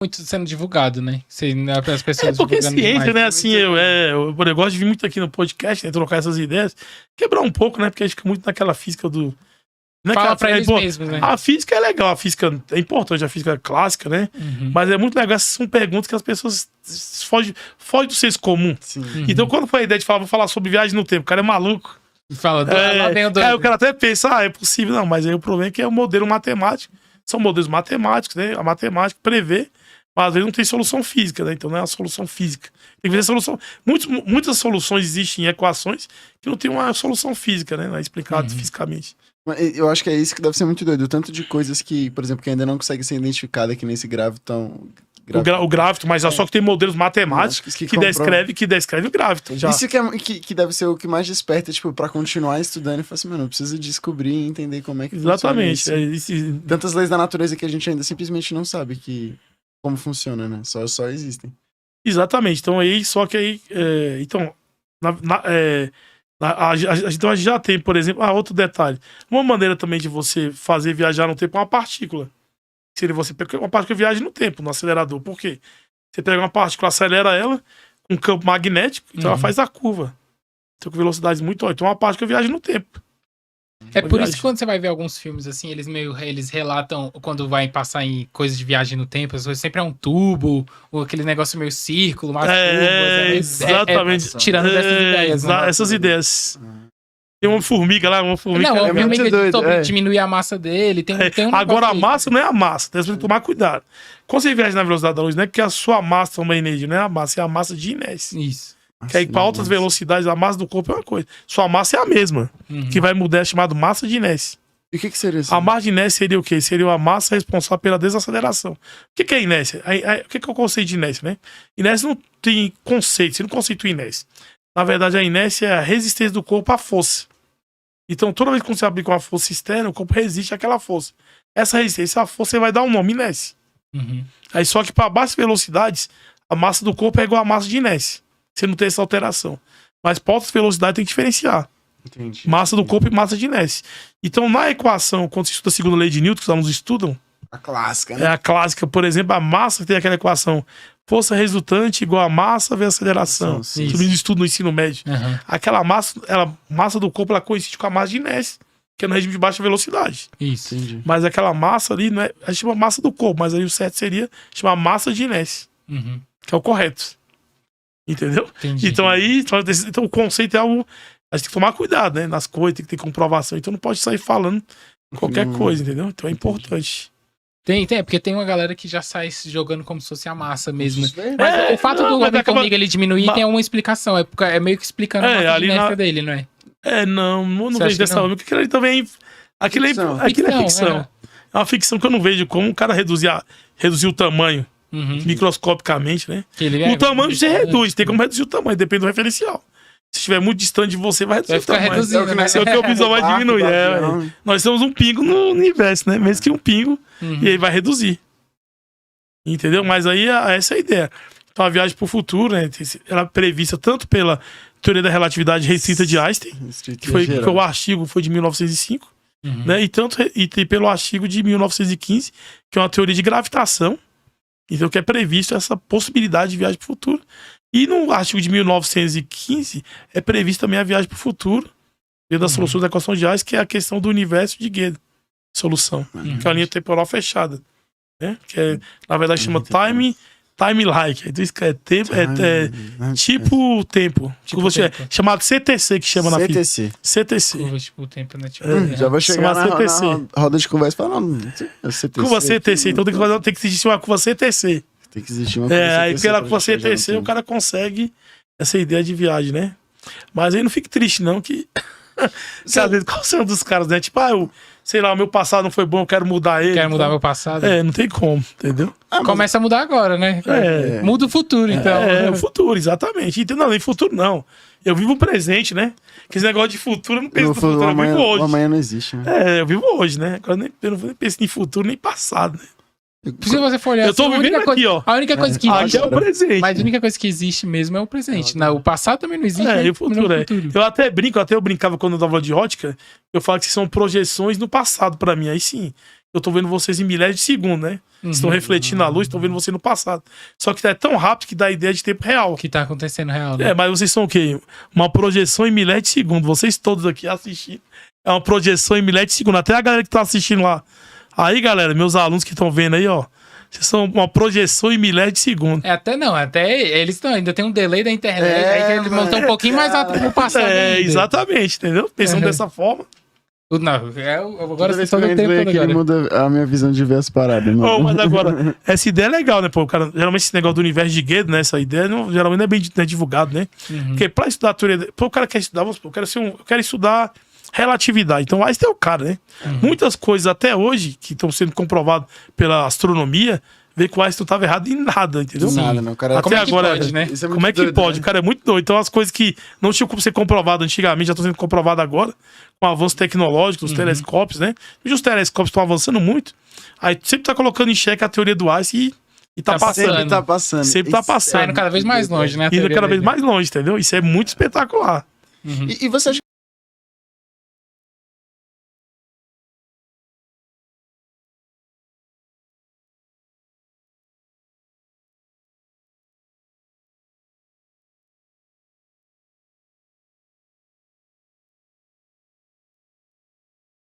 muito sendo divulgado, né? As pessoas porque divulgando ciência, demais. né? Assim, eu gosto de vir muito aqui no podcast, né? Trocar essas ideias. Quebrar um pouco, né? Porque a gente fica muito naquela física do... Né, Fala cara, pra eles mesmos, né? A física é legal, a física é importante, a física clássica, né? Mas é muito legal, essas são perguntas que as pessoas fogem do senso comum. Sim. Então, quando foi a ideia de falar, vou falar sobre viagem no tempo, o cara é maluco. Fala, lá vem o doido. Aí o cara até pensa, é possível, não, mas aí o problema é que é um modelo matemático, são modelos matemáticos, né? A matemática prevê, mas às vezes não tem solução física, né? Então não é uma solução física. Tem que ver solução. Muitas soluções existem em equações que não tem uma solução física, né? Não é explicado fisicamente. Eu acho que é isso que deve ser muito doido. O tanto de coisas que, por exemplo, que ainda não consegue ser identificada aqui nesse gravitão. O gráviton, mas só que tem modelos matemáticos que descreve o gráviton. Já. Isso que deve ser o que mais desperta, tipo, pra continuar estudando e falar assim, mano, eu preciso descobrir e entender como é que Exatamente. funciona isso. Tantas leis da natureza que a gente ainda simplesmente não sabe como funciona, né? Só existem. Exatamente. Então aí, só que aí... então a gente já tem, por exemplo... outro detalhe. Uma maneira também de você fazer viajar no tempo é uma partícula. Seria você pegar uma partícula que viaja no tempo, no acelerador. Por quê? Você pega uma partícula, acelera ela com um campo magnético, então ela faz a curva. Então com velocidades muito altas. Então uma partícula viaja no tempo. É por isso que quando você vai ver alguns filmes assim, eles relatam quando vai passar em coisas de viagem no tempo, sempre é um tubo, ou aquele negócio meio círculo, mais exatamente. Tirando dessas ideias. Né? Essas ideias. Tem uma formiga lá, uma formiga. Não, é muito doido. Diminuir a massa dele. Tem um agora a massa não é a massa, tem que tomar cuidado. Quando você viaja na velocidade da luz, não é que a sua massa toma energia, não é a massa, é a massa de inércia. Isso. Que aí, para altas velocidades, a massa do corpo é uma coisa. Sua massa é a mesma. Que vai mudar é chamado massa de inércia. E o que seria isso? A massa de inércia seria o quê? Seria a massa responsável pela desaceleração. O que é inércia? O que é o conceito de inércia, né? Inércia não tem conceito, você não conceitua inércia. Na verdade, a inércia é a resistência do corpo à força. Então, toda vez que você aplica uma força externa, o corpo resiste àquela força. Essa resistência à força vai dar um nome, inércia. Aí, só que para baixas velocidades, a massa do corpo é igual à massa de inércia. Você não tem essa alteração. Mas para altas velocidades tem que diferenciar. Entendi. Massa do corpo e massa de inércia. Então, na equação, quando você estuda a segunda lei de Newton, que os alunos estudam, a clássica, né? É a clássica, por exemplo, a massa tem aquela equação. Força resultante igual a massa vezes aceleração. Isso estudo no ensino médio. Aquela massa do corpo, ela coincide com a massa de inércia, que é no regime de baixa velocidade. Isso. Entendi. Mas aquela massa ali, não é, a gente chama massa do corpo, mas aí o certo seria chamar massa de inércia. Que é o correto. Entendeu? Entendi. Então o conceito é algo... A gente tem que tomar cuidado, né? Nas coisas, tem que ter comprovação. Então não pode sair falando qualquer coisa, entendeu? Então é importante. Porque tem uma galera que já sai se jogando como se fosse a massa mesmo. Mas o fato do Homem-Formiga ele diminuir tem uma explicação. É meio que explicando a inércia dele, não é? Não vejo dessa forma. Porque aquilo ali também... Aquilo é ficção. É uma ficção que eu não vejo como o cara reduzir o tamanho microscopicamente, né? O tamanho você reduz, tem como reduzir o tamanho, depende do referencial. Se estiver muito distante de você, vai reduzir o tamanho. É o que o visual vai diminuir. Nós temos um pingo no universo, né? Mesmo que um pingo, e aí vai reduzir. Entendeu? Mas aí essa é a ideia. Então a viagem para o futuro, né? Ela é prevista tanto pela teoria da relatividade restrita de Einstein, que o artigo foi de 1905, né? E pelo artigo de 1915, que é uma teoria de gravitação. Então que é previsto essa possibilidade de viagem para o futuro. E no artigo de 1915 é prevista também a viagem para o futuro, dentro das soluções da equação de Einstein, que é a questão do universo de Gödel. Solução. Que é uma linha temporal fechada. Né? Que é, na verdade chama time-like. Então isso é tempo, tipo tempo. Tipo tempo. Chamado CTC, que chama na física. CTC. Curva, tipo tempo, né? Já vou chegar na roda de conversa falando. Curva CTC. Então tem que existir uma curva CTC. Tem que existir uma coisa. Aí pela você TC o cara consegue essa ideia de viagem, né? Mas aí não fique triste, não, que às vezes qual é um dos caras, né? Tipo, sei lá, o meu passado não foi bom, eu quero mudar ele. Quero mudar meu passado? Não tem como, entendeu? Começa a mudar agora, né? Muda o futuro, então. O futuro, exatamente. Então, não, nem futuro, não. Eu vivo o presente, né? Que esse negócio de futuro, eu não penso no futuro, eu vivo hoje. Amanhã não existe, né? Eu vivo hoje, né? Agora eu não penso em futuro nem passado, né? Se você for olhar, eu tô vivendo aqui, ó. A única coisa que existe é o presente. Mas a única coisa que existe mesmo é o presente. O passado também não existe. E o futuro, Eu até brincava quando eu dava de ótica, eu falo que são projeções no passado pra mim. Aí sim, eu tô vendo vocês em milhares de segundos, né? Estão refletindo a luz, tô vendo você no passado. Só que é tão rápido que dá a ideia de tempo real. Que tá acontecendo real, né? Mas vocês são o quê? Uma projeção em milhares de segundos. Vocês todos aqui assistindo. É uma projeção em milhares de segundos. Até a galera que tá assistindo lá. Aí, galera, meus alunos que estão vendo aí, ó. Vocês são uma projeção em milhares de segundos. Até eles ainda tem um delay da internet. Aí eles montam um pouquinho mais atrás no passado. Exatamente, entendeu? Pensando dessa forma. Não, agora vocês estão tempo aqui, ele muda a minha visão de ver as paradas. Mas agora, essa ideia é legal, né? Pô, cara, geralmente esse negócio do universo de Gödel, né? Essa ideia geralmente não é bem divulgado, né? Porque pra estudar a teoria... Pô, o cara quer estudar, vamos supor, eu quero estudar relatividade. Então, Einstein é o cara, né? Muitas coisas até hoje que estão sendo comprovadas pela astronomia, vê que o Einstein não estava errado em nada, entendeu? Nada, não. Cara, até agora, pode, né? Como é que pode? O cara é muito doido. Então, as coisas que não tinham como ser comprovadas antigamente já estão sendo comprovadas agora, com o avanço tecnológico, os telescópios, né? E os telescópios estão avançando muito. Aí sempre tá colocando em xeque a teoria do Einstein e tá passando. Sempre tá passando. Sempre tá passando. Indo cada vez mais longe, né? Indo cada vez mais longe, entendeu? Isso é muito espetacular. E você acha